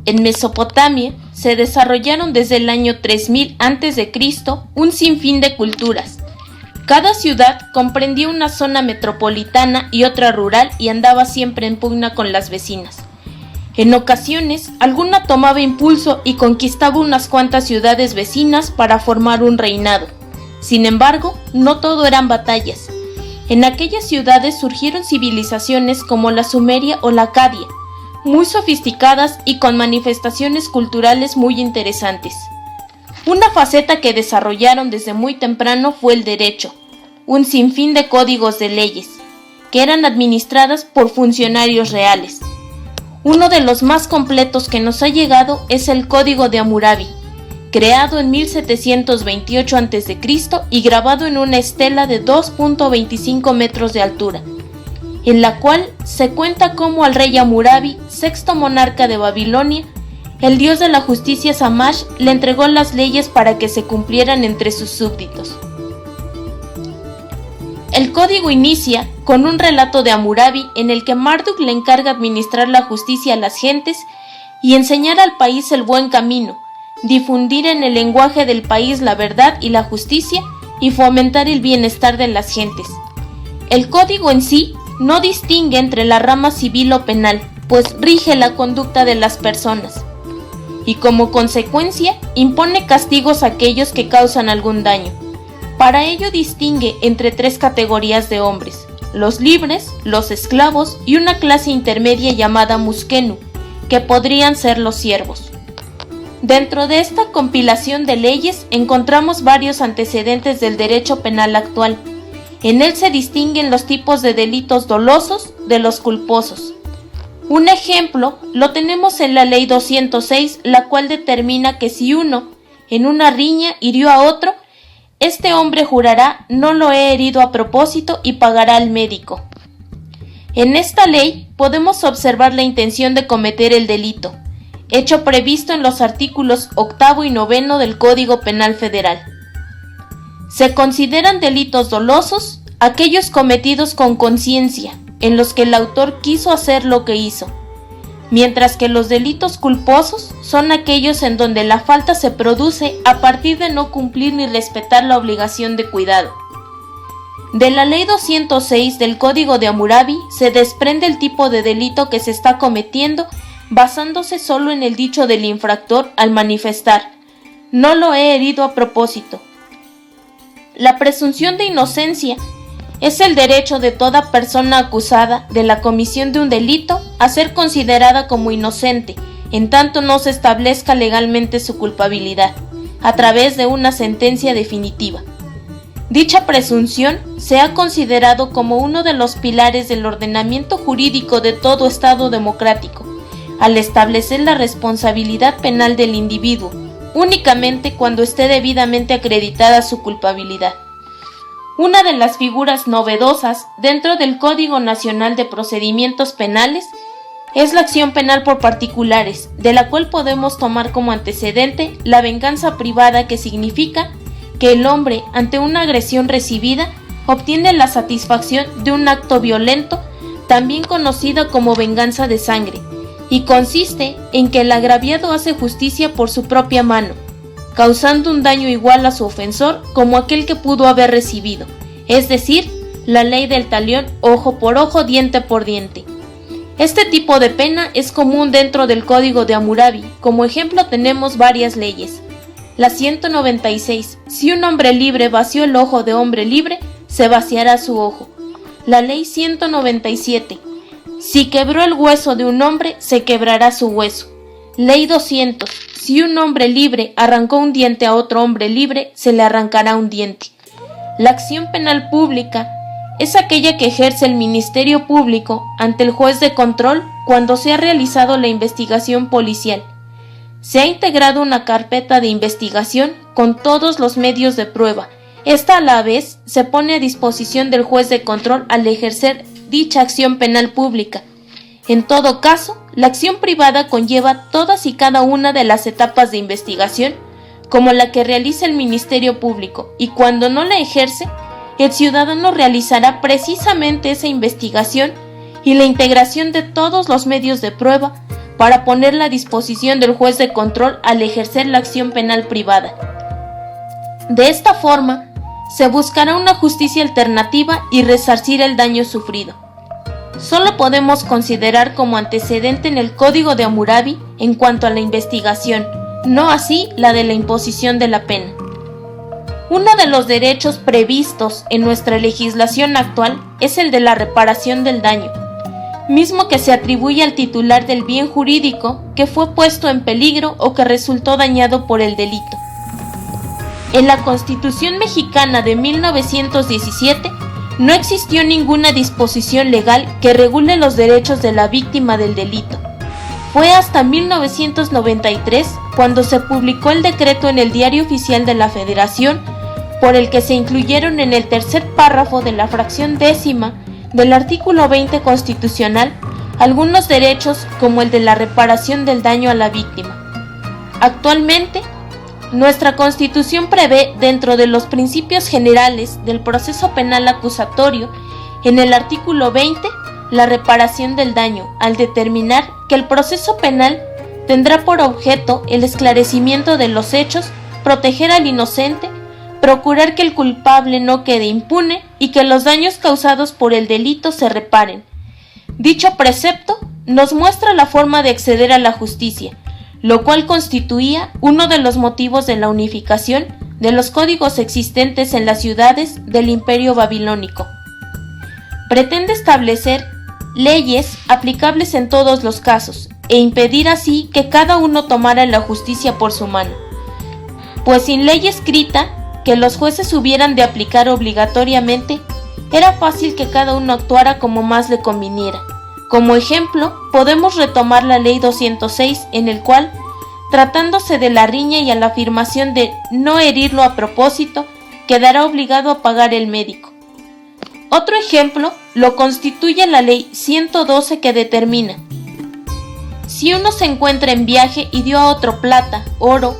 En Mesopotamia se desarrollaron desde el año 3000 a.C. un sinfín de culturas. Cada ciudad comprendía una zona metropolitana y otra rural y andaba siempre en pugna con las vecinas. En ocasiones, alguna tomaba impulso y conquistaba unas cuantas ciudades vecinas para formar un reinado. Sin embargo, no todo eran batallas. En aquellas ciudades surgieron civilizaciones como la Sumeria o la Acadia, muy sofisticadas y con manifestaciones culturales muy interesantes. Una faceta que desarrollaron desde muy temprano fue el derecho, un sinfín de códigos de leyes, que eran administradas por funcionarios reales. Uno de los más completos que nos ha llegado es el Código de Hammurabi, creado en 1728 a.C. y grabado en una estela de 2.25 metros de altura, en la cual se cuenta cómo al rey Hammurabi, sexto monarca de Babilonia, el dios de la justicia Shamash le entregó las leyes para que se cumplieran entre sus súbditos. El código inicia con un relato de Hammurabi en el que Marduk le encarga administrar la justicia a las gentes y enseñar al país el buen camino, difundir en el lenguaje del país la verdad y la justicia y fomentar el bienestar de las gentes. El código en sí no distingue entre la rama civil o penal, pues rige la conducta de las personas y como consecuencia impone castigos a aquellos que causan algún daño. Para ello distingue entre tres categorías de hombres: los libres, los esclavos y una clase intermedia llamada muskenu, que podrían ser los siervos. Dentro de esta compilación de leyes encontramos varios antecedentes del derecho penal actual. En él se distinguen los tipos de delitos dolosos de los culposos. Un ejemplo lo tenemos en la Ley 206, la cual determina que si uno, en una riña, hirió a otro, este hombre jurará: no lo he herido a propósito y pagará al médico. En esta ley podemos observar la intención de cometer el delito, hecho previsto en los artículos 8 y 9 del Código Penal Federal. Se consideran delitos dolosos aquellos cometidos con conciencia, en los que el autor quiso hacer lo que hizo, mientras que los delitos culposos son aquellos en donde la falta se produce a partir de no cumplir ni respetar la obligación de cuidado. De la Ley 206 del Código de Hammurabi se desprende el tipo de delito que se está cometiendo basándose solo en el dicho del infractor al manifestar: no lo he herido a propósito. La presunción de inocencia es el derecho de toda persona acusada de la comisión de un delito a ser considerada como inocente, en tanto no se establezca legalmente su culpabilidad, a través de una sentencia definitiva. Dicha presunción se ha considerado como uno de los pilares del ordenamiento jurídico de todo Estado democrático, al establecer la responsabilidad penal del individuo, únicamente cuando esté debidamente acreditada su culpabilidad. Una de las figuras novedosas dentro del Código Nacional de Procedimientos Penales es la acción penal por particulares, de la cual podemos tomar como antecedente la venganza privada, que significa que el hombre, ante una agresión recibida, obtiene la satisfacción de un acto violento, también conocida como venganza de sangre, y consiste en que el agraviado hace justicia por su propia mano, causando un daño igual a su ofensor como aquel que pudo haber recibido, es decir, la ley del talión, ojo por ojo, diente por diente. Este tipo de pena es común dentro del Código de Hammurabi. Como ejemplo tenemos varias leyes. La 196, si un hombre libre vació el ojo de hombre libre, se vaciará su ojo. La ley 197, si quebró el hueso de un hombre, se quebrará su hueso. Ley 200, si un hombre libre arrancó un diente a otro hombre libre, se le arrancará un diente. La acción penal pública es aquella que ejerce el Ministerio Público ante el juez de control cuando se ha realizado la investigación policial. Se ha integrado una carpeta de investigación con todos los medios de prueba. Esta a la vez se pone a disposición del juez de control al ejercer dicha acción penal pública. En todo caso, la acción privada conlleva todas y cada una de las etapas de investigación, como la que realiza el Ministerio Público, y cuando no la ejerce, el ciudadano realizará precisamente esa investigación y la integración de todos los medios de prueba para ponerla a disposición del juez de control al ejercer la acción penal privada. De esta forma, se buscará una justicia alternativa y resarcir el daño sufrido. Solo podemos considerar como antecedente en el Código de Hammurabi en cuanto a la investigación, no así la de la imposición de la pena. Uno de los derechos previstos en nuestra legislación actual es el de la reparación del daño, mismo que se atribuye al titular del bien jurídico que fue puesto en peligro o que resultó dañado por el delito. En la Constitución mexicana de 1917 no existió ninguna disposición legal que regule los derechos de la víctima del delito. Fue hasta 1993 cuando se publicó el decreto en el Diario Oficial de la Federación, por el que se incluyeron en el tercer párrafo de la fracción 10ª del artículo 20 constitucional algunos derechos como el de la reparación del daño a la víctima. Actualmente, nuestra Constitución prevé, dentro de los principios generales del proceso penal acusatorio, en el artículo 20, la reparación del daño, al determinar que el proceso penal tendrá por objeto el esclarecimiento de los hechos, proteger al inocente, procurar que el culpable no quede impune y que los daños causados por el delito se reparen. Dicho precepto nos muestra la forma de acceder a la justicia, lo cual constituía uno de los motivos de la unificación de los códigos existentes en las ciudades del Imperio Babilónico. Pretende establecer leyes aplicables en todos los casos e impedir así que cada uno tomara la justicia por su mano, pues sin ley escrita que los jueces hubieran de aplicar obligatoriamente, era fácil que cada uno actuara como más le conviniera. Como ejemplo, podemos retomar la Ley 206, en el cual, tratándose de la riña y a la afirmación de no herirlo a propósito, quedará obligado a pagar el médico. Otro ejemplo lo constituye la Ley 112, que determina: si uno se encuentra en viaje y dio a otro plata, oro,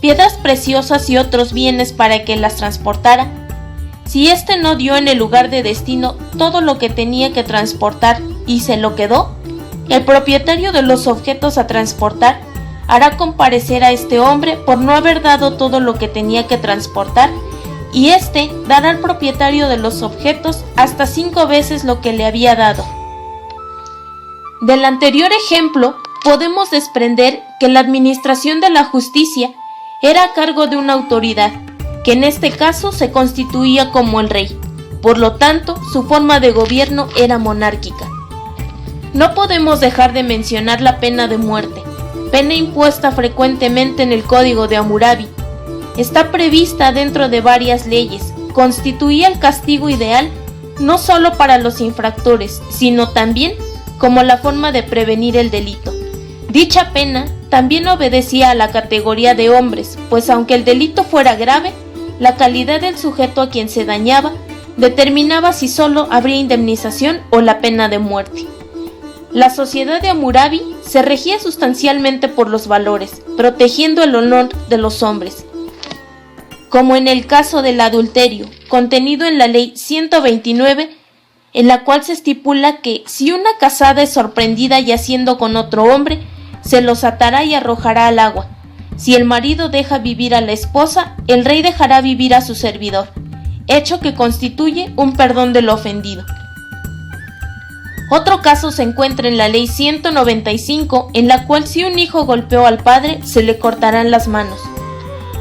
piedras preciosas y otros bienes para que las transportara, si éste no dio en el lugar de destino todo lo que tenía que transportar y se lo quedó, el propietario de los objetos a transportar hará comparecer a este hombre por no haber dado todo lo que tenía que transportar, y éste dará al propietario de los objetos hasta 5 veces lo que le había dado. Del anterior ejemplo, podemos desprender que la administración de la justicia era a cargo de una autoridad, que en este caso se constituía como el rey. Por lo tanto, su forma de gobierno era monárquica. No podemos dejar de mencionar la pena de muerte, pena impuesta frecuentemente en el Código de Hammurabi. Está prevista dentro de varias leyes, constituía el castigo ideal no solo para los infractores, sino también como la forma de prevenir el delito. Dicha pena también obedecía a la categoría de hombres, pues aunque el delito fuera grave, la calidad del sujeto a quien se dañaba determinaba si solo habría indemnización o la pena de muerte. La sociedad de Hammurabi se regía sustancialmente por los valores, protegiendo el honor de los hombres, como en el caso del adulterio, contenido en la Ley 129, en la cual se estipula que si una casada es sorprendida yaciendo con otro hombre, se los atará y arrojará al agua. Si el marido deja vivir a la esposa, el rey dejará vivir a su servidor, hecho que constituye un perdón del ofendido. Otro caso se encuentra en la Ley 195, en la cual si un hijo golpeó al padre, se le cortarán las manos.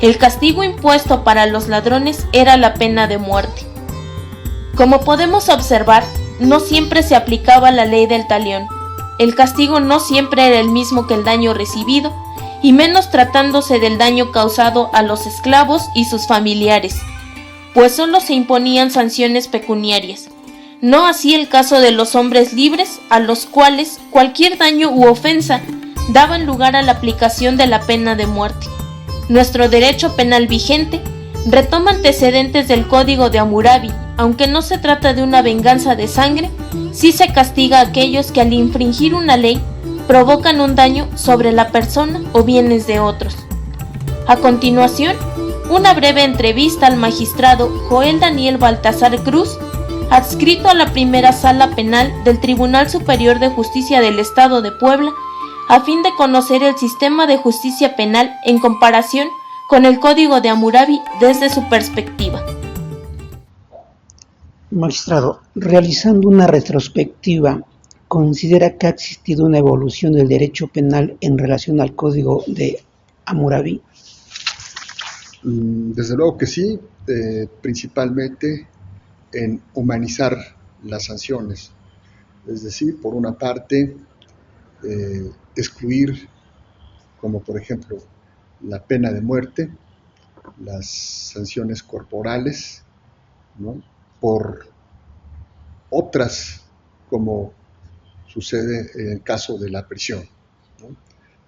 El castigo impuesto para los ladrones era la pena de muerte. Como podemos observar, no siempre se aplicaba la ley del talión. El castigo no siempre era el mismo que el daño recibido, y menos tratándose del daño causado a los esclavos y sus familiares, pues solo se imponían sanciones pecuniarias. No así el caso de los hombres libres, a los cuales cualquier daño u ofensa daban lugar a la aplicación de la pena de muerte. Nuestro derecho penal vigente retoma antecedentes del Código de Hammurabi. Aunque no se trata de una venganza de sangre, sí se castiga a aquellos que al infringir una ley provocan un daño sobre la persona o bienes de otros. A continuación, una breve entrevista al magistrado Joel Daniel Baltasar Cruz, adscrito a la primera sala penal del Tribunal Superior de Justicia del Estado de Puebla, a fin de conocer el sistema de justicia penal en comparación con el Código de Hammurabi desde su perspectiva. Magistrado, realizando una retrospectiva, ¿considera que ha existido una evolución del derecho penal en relación al Código de Hammurabi? Desde luego que sí, principalmente en humanizar las sanciones. Es decir, por una parte, excluir, como por ejemplo la pena de muerte, las sanciones corporales, ¿no?, por otras, como sucede en el caso de la prisión, ¿no?,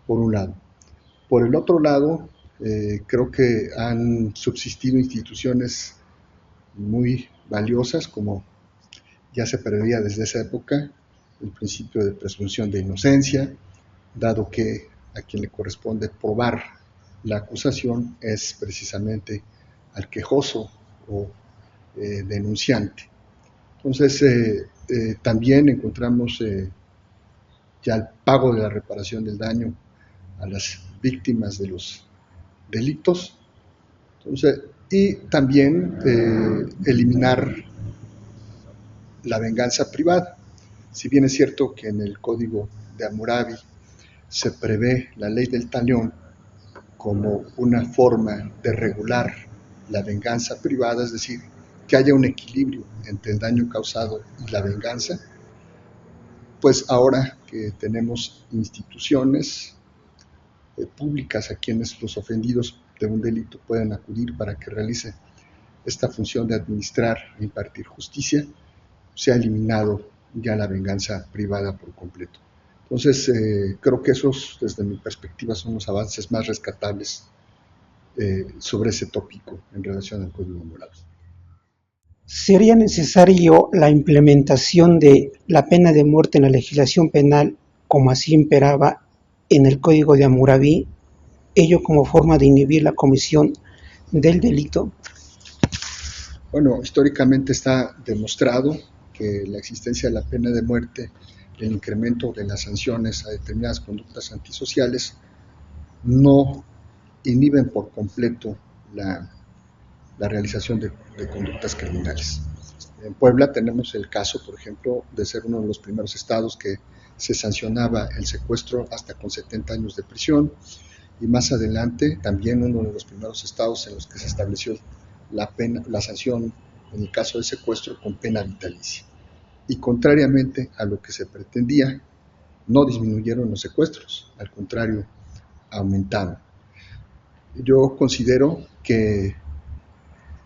por un lado. Por el otro lado, creo que han subsistido instituciones muy valiosas, como ya se preveía desde esa época, el principio de presunción de inocencia, dado que a quien le corresponde probar la acusación es precisamente al quejoso o denunciante. Entonces, también encontramos ya el pago de la reparación del daño a las víctimas de los delitos. Entonces, y también eliminar la venganza privada. Si bien es cierto que en el Código de Hammurabi se prevé la ley del talión como una forma de regular la venganza privada, es decir, que haya un equilibrio entre el daño causado y la venganza, pues ahora que tenemos instituciones públicas a quienes los ofendidos de un delito pueden acudir para que realice esta función de administrar e impartir justicia, se ha eliminado ya la venganza privada por completo. Entonces, creo que esos, desde mi perspectiva, son los avances más rescatables sobre ese tópico en relación al Código Moral. ¿Sería necesario la implementación de la pena de muerte en la legislación penal, como así imperaba en el Código de Hammurabi, ello como forma de inhibir la comisión del delito? Bueno, históricamente está demostrado que la existencia de la pena de muerte, el incremento de las sanciones a determinadas conductas antisociales, no inhiben por completo la realización de conductas criminales. En Puebla tenemos el caso, por ejemplo, de ser uno de los primeros estados que se sancionaba el secuestro hasta con 70 años de prisión, y más adelante también uno de los primeros estados en los que se estableció la sanción en el caso de secuestro con pena vitalicia. Y contrariamente a lo que se pretendía, no disminuyeron los secuestros, al contrario, aumentaron. Yo considero que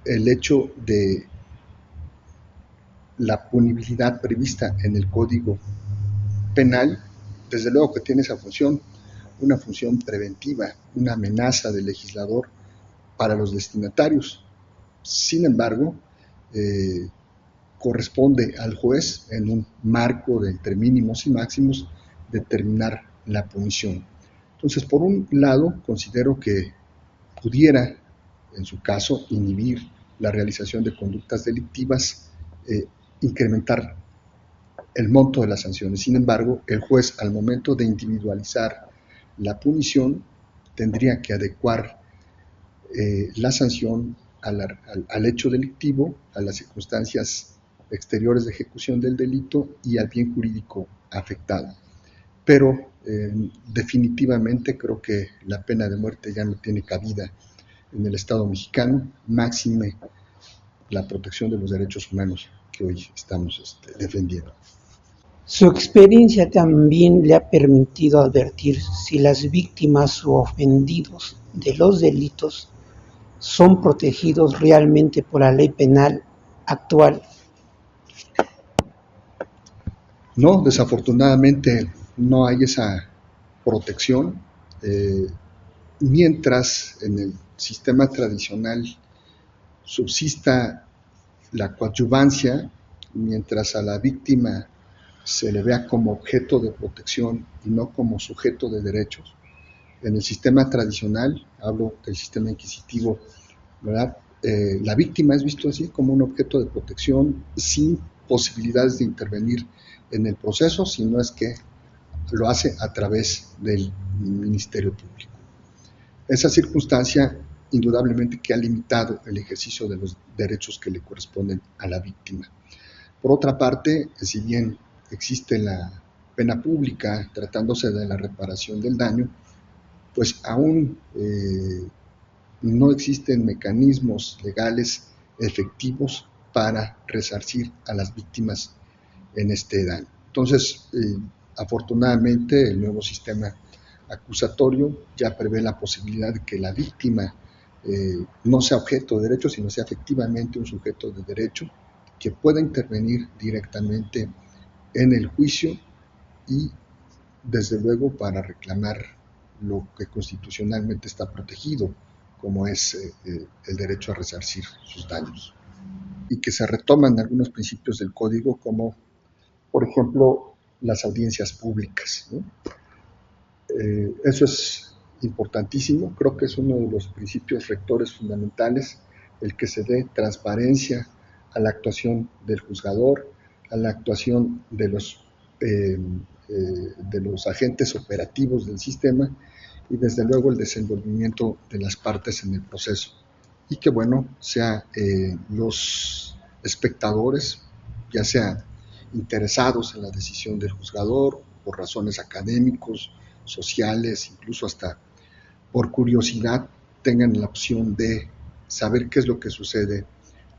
el hecho de la punibilidad prevista en el Código Penal, desde luego que tiene esa función, una función preventiva, una amenaza del legislador para los destinatarios. Sin embargo, corresponde al juez, en un marco de entre mínimos y máximos, determinar la punición. Entonces, por un lado, considero que pudiera, en su caso, inhibir la realización de conductas delictivas, incrementar el monto de las sanciones. Sin embargo, el juez, al momento de individualizar la punición, tendría que adecuar la sanción al hecho delictivo, a las circunstancias exteriores de ejecución del delito y al bien jurídico afectado. Pero definitivamente creo que la pena de muerte ya no tiene cabida en el Estado mexicano, máxime la protección de los derechos humanos que hoy estamos defendiendo. Su experiencia también le ha permitido advertir si las víctimas o ofendidos de los delitos son protegidos realmente por la ley penal actual. No, desafortunadamente no hay esa protección, mientras en el sistema tradicional subsista la coadyuvancia, mientras a la víctima se le vea como objeto de protección y no como sujeto de derechos. En el sistema tradicional, hablo del sistema inquisitivo, ¿verdad? La víctima es visto así como un objeto de protección sin posibilidades de intervenir en el proceso, si no es que lo hace a través del Ministerio Público. Esa circunstancia indudablemente que ha limitado el ejercicio de los derechos que le corresponden a la víctima. Por otra parte, si bien existe la pena pública tratándose de la reparación del daño, pues aún no existen mecanismos legales efectivos para resarcir a las víctimas en este daño. Entonces, afortunadamente, el nuevo sistema acusatorio ya prevé la posibilidad de que la víctima no sea objeto de derecho, sino sea efectivamente un sujeto de derecho que pueda intervenir directamente en el juicio y, desde luego, para reclamar lo que constitucionalmente está protegido, como es el derecho a resarcir sus daños. Y que se retoman algunos principios del Código, como, por ejemplo, las audiencias públicas, ¿no? Eso es importantísimo, creo que es uno de los principios rectores fundamentales, el que se dé transparencia a la actuación del juzgador, a la actuación de los agentes operativos del sistema y desde luego el desenvolvimiento de las partes en el proceso. Y que bueno, sea los espectadores, ya sean interesados en la decisión del juzgador, por razones académicos, sociales, incluso hasta por curiosidad, tengan la opción de saber qué es lo que sucede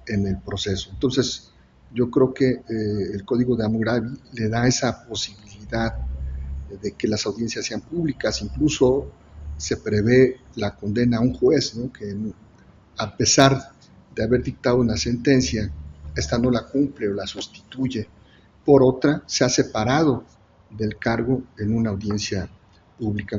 en el proceso. Entonces, yo creo que el Código de Hammurabi le da esa posibilidad de que las audiencias sean públicas, incluso se prevé la condena a un juez, ¿no? Que a pesar de haber dictado una sentencia, esta no la cumple o la sustituye por otra, se ha separado del cargo en una audiencia pública.